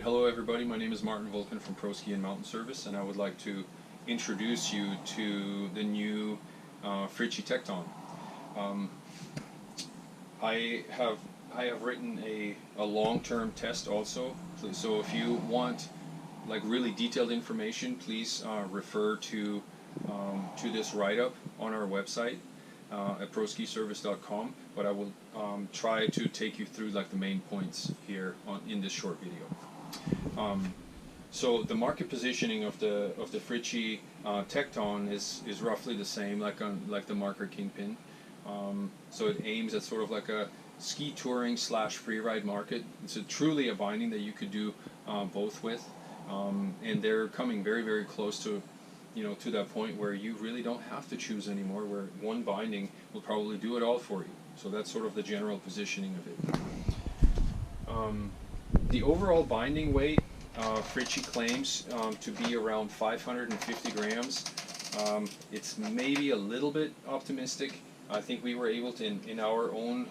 Alright, hello everybody, my name is Martin Volken from Fritschi and Mountain Service, and I would like to introduce you to the new Fritschi Tecton. I have written a long-term test also, so if you want like really detailed information, please refer to this write-up on our website at fritschiservice.com, but I will try to take you through like the main points here in this short video. So the market positioning of the Fritschi Tecton is roughly the same like the marker Kingpin. So it aims at sort of like a ski touring / freeride market. It's truly a binding that you could do both with, and they're coming very close to to that point where you really don't have to choose anymore, where one binding will probably do it all for you. So that's sort of the general positioning of it. The overall binding weight, Fritschi claims to be around 550 grams. It's maybe a little bit optimistic. I think we were able to, in our own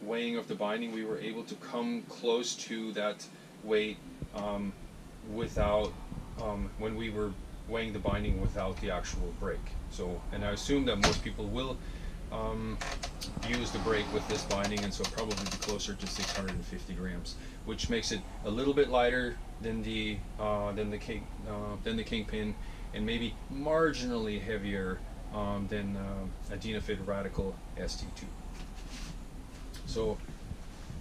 weighing of the binding, we were able to come close to that weight without when we were weighing the binding without the actual brake. So, and I assume that most people will use the brake with this binding, and so probably be closer to 650 grams, which makes it a little bit lighter than the Kingpin, and maybe marginally heavier than a Dynafit Radical ST2. So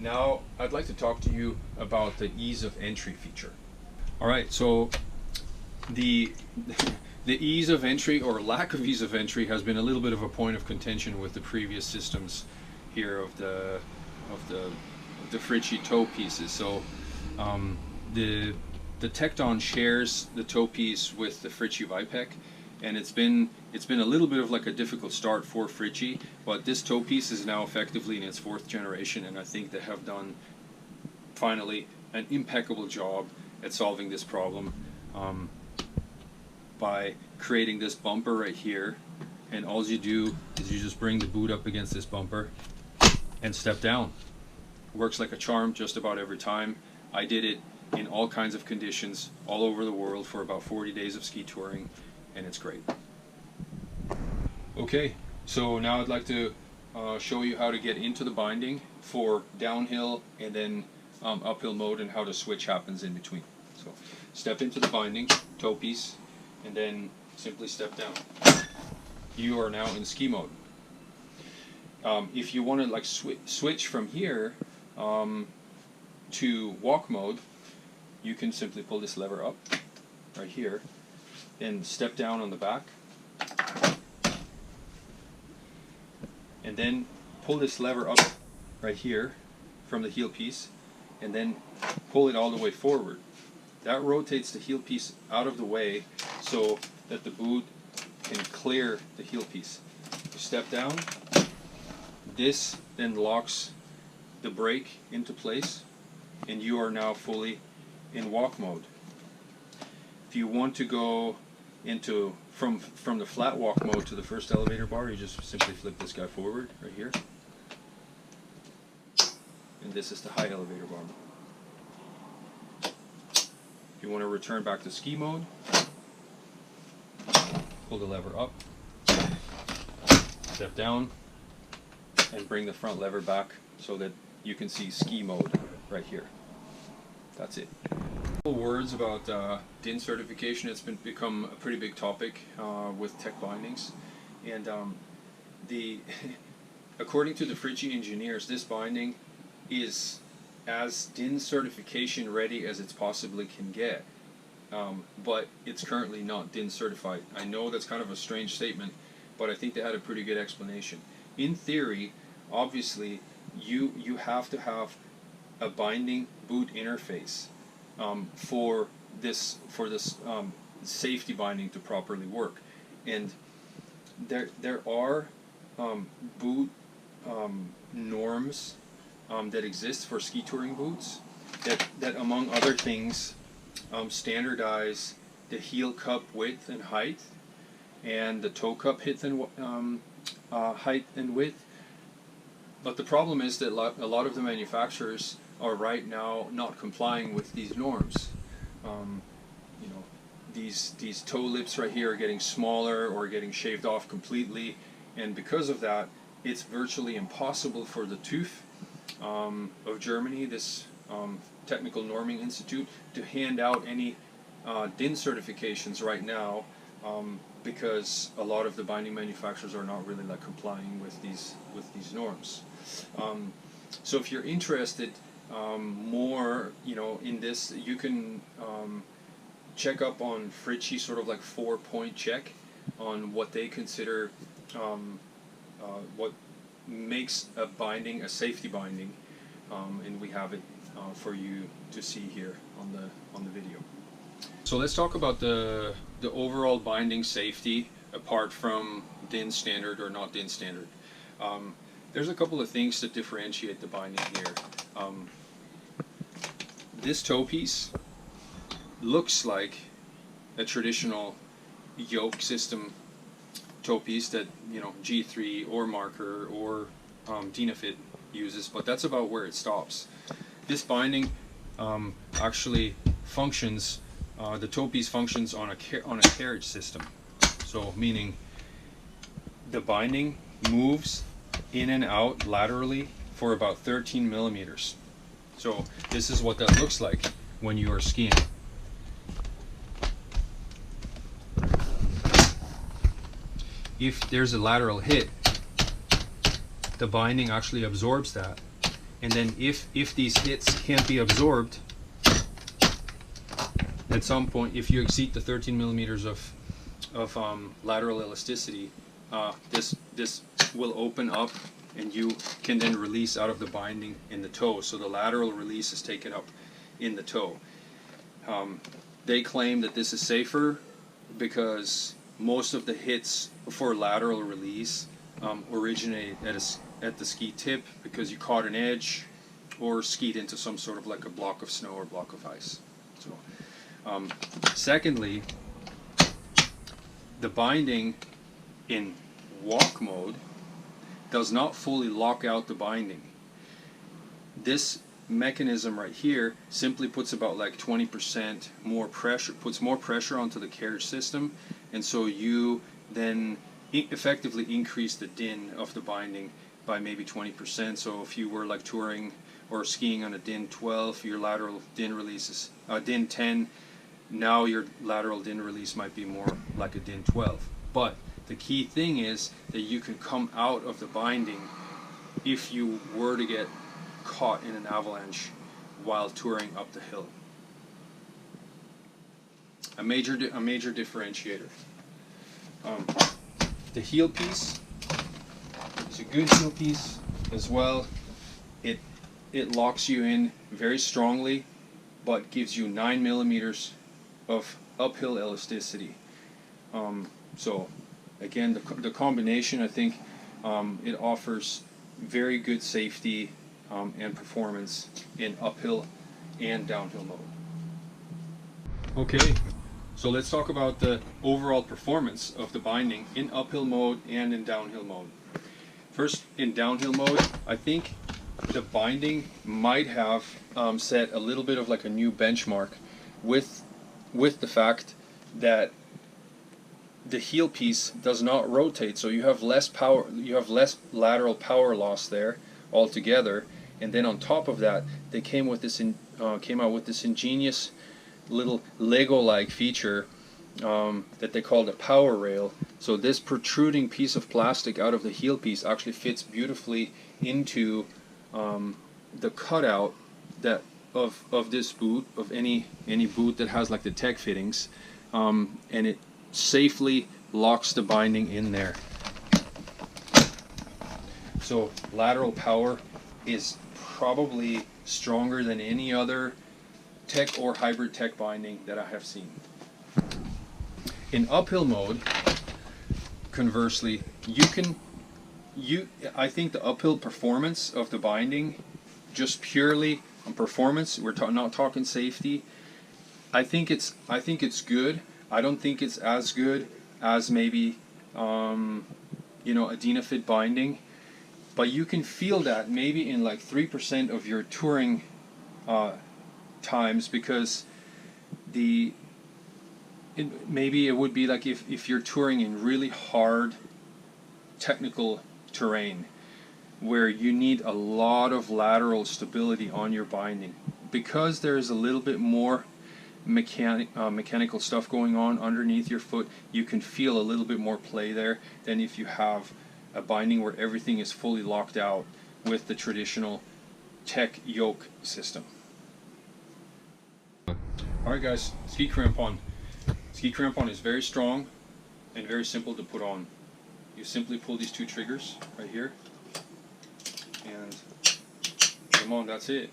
now I'd like to talk to you about the ease of entry feature. All right, so the ease of entry, or lack of ease of entry, has been a little bit of a point of contention with the previous systems here of the Fritschi toe pieces. So the Tecton shares the toe piece with the Fritschi Vipec, and it's been a little bit of like a difficult start for Fritschi, but this toe piece is now effectively in its 4th generation, and I think they have done finally an impeccable job at solving this problem by creating this bumper right here, and all you do is you just bring the boot up against this bumper and step down. Works like a charm just about every time. I did it in all kinds of conditions all over the world for about 40 days of ski touring, and it's great. Okay, so now I'd like to show you how to get into the binding for downhill and then uphill mode, and how the switch happens in between. So step into the binding, toe piece, and then simply step down. You are now in ski mode. If you want to like switch from here to walk mode, you can simply pull this lever up right here and step down on the back, and then pull this lever up right here from the heel piece, and then pull it all the way forward. That rotates the heel piece out of the way so that the boot can clear the heel piece. You step down, this then locks the brake into place, and you are now fully in walk mode. If you want to go into from the flat walk mode to the first elevator bar, you just simply flip this guy forward right here, and this is the high elevator bar. If you want to return back to ski mode, pull the lever up, step down, and bring the front lever back so that you can see ski mode right here. That's it. Words about DIN certification. It's become a pretty big topic with tech bindings, and according to the Fritschi engineers, this binding is as DIN certification ready as it's possibly can get, but it's currently not DIN certified. I know that's kind of a strange statement, but I think they had a pretty good explanation. In theory, obviously, you have to have a binding boot interface for this safety binding to properly work, and there are boot norms that exist for ski touring boots that among other things standardize the heel cup width and height, and the toe cup height and width. But the problem is that a lot of the manufacturers are right now not complying with these norms. You know, these toe lips right here are getting smaller or getting shaved off completely, and because of that, it's virtually impossible for the TÜV of Germany, this Technical Norming Institute, to hand out any DIN certifications right now, because a lot of the binding manufacturers are not really like complying with these norms. So if you're interested more, you know, in this, you can check up on Fritschi, sort of like 4-point check on what they consider what makes a binding a safety binding, and we have it for you to see here on the video. So let's talk about the overall binding safety apart from DIN standard or not DIN standard. There's a couple of things that differentiate the binding here. This toe piece looks like a traditional yoke system toe piece that, you know, G3 or Marker or Dynafit uses, but that's about where it stops. This binding actually functions, the toe piece functions on a carriage system. So meaning the binding moves in and out laterally for about 13 millimeters. So this is what that looks like when you are skiing. If there's a lateral hit, the binding actually absorbs that. And then if these hits can't be absorbed, at some point, if you exceed the 13 millimeters of lateral elasticity, this will open up and you can then release out of the binding in the toe. So the lateral release is taken up in the toe. They claim that this is safer because most of the hits for lateral release originate at the ski tip because you caught an edge or skied into some sort of like a block of snow or block of ice. So, secondly, the binding in walk mode does not fully lock out the binding. This mechanism right here simply puts about like 20% more pressure, puts more pressure onto the carriage system, and so you then effectively increase the DIN of the binding by maybe 20%. So if you were like touring or skiing on a DIN 12, your lateral DIN release is DIN 10. Now your lateral DIN release might be more like a DIN 12. But the key thing is that you can come out of the binding if you were to get caught in an avalanche while touring up the hill. A major differentiator. The heel piece is a good heel piece as well. It locks you in very strongly, but gives you 9 millimeters of uphill elasticity. So again, the combination, I think, it offers very good safety and performance in uphill and downhill mode. Okay, so let's talk about the overall performance of the binding in uphill mode and in downhill mode. First, in downhill mode, I think the binding might have set a little bit of like a new benchmark with the fact that the heel piece does not rotate, so you have less power, you have less lateral power loss there altogether. And then on top of that, they came out with this ingenious little Lego-like feature that they called a power rail. So this protruding piece of plastic out of the heel piece actually fits beautifully into the cutout that of this boot, of any boot that has like the tech fittings, and it safely locks the binding in there. So lateral power is probably stronger than any other tech or hybrid tech binding that I have seen. In uphill mode, conversely, I think the uphill performance of the binding, just purely on performance, we're not talking safety, I think it's good. I don't think it's as good as maybe a Dynafit binding, but you can feel that maybe in like 3% of your touring times, because maybe it would be like if you're touring in really hard technical terrain where you need a lot of lateral stability on your binding, because there's a little bit more mechanical stuff going on underneath your foot. You can feel a little bit more play there than if you have a binding where everything is fully locked out with the traditional tech yoke system. Alright guys, ski crampon. Ski crampon is very strong and very simple to put on. You simply pull these two triggers right here and put them on. That's it.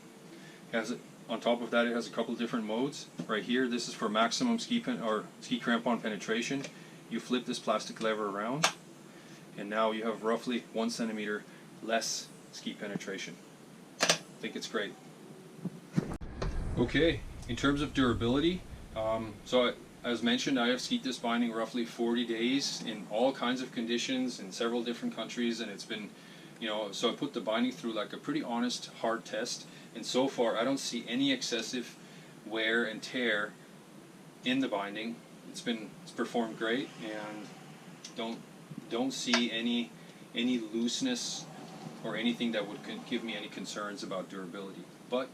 On top of that, it has a couple different modes. Right here, this is for maximum ski crampon penetration. You flip this plastic lever around, and now you have roughly 1 centimeter less ski penetration. I think it's great. Okay, in terms of durability, as mentioned, I have skied this binding roughly 40 days in all kinds of conditions in several different countries, and it's been, so I put the binding through like a pretty honest, hard test, and so far I don't see any excessive wear and tear in the binding. It's performed great, and don't see any looseness or anything that would give me any concerns about durability. But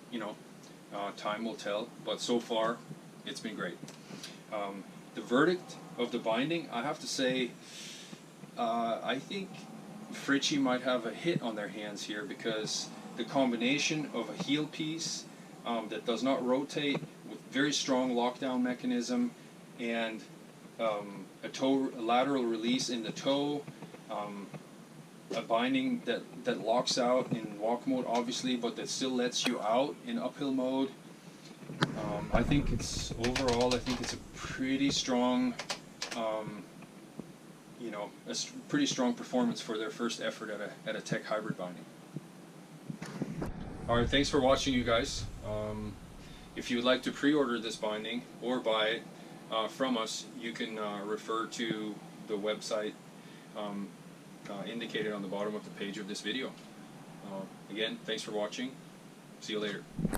time will tell. But so far, it's been great. The verdict of the binding, I have to say, I think Fritschi might have a hit on their hands here, because the combination of a heel piece that does not rotate with very strong lockdown mechanism, and a lateral release in the toe, a binding that locks out in walk mode obviously, but that still lets you out in uphill mode. I think it's a pretty strong, pretty strong performance for their first effort at a tech hybrid binding. Alright, thanks for watching, you guys. If you would like to pre-order this binding or buy it from us, you can refer to the website indicated on the bottom of the page of this video. Again, thanks for watching. See you later.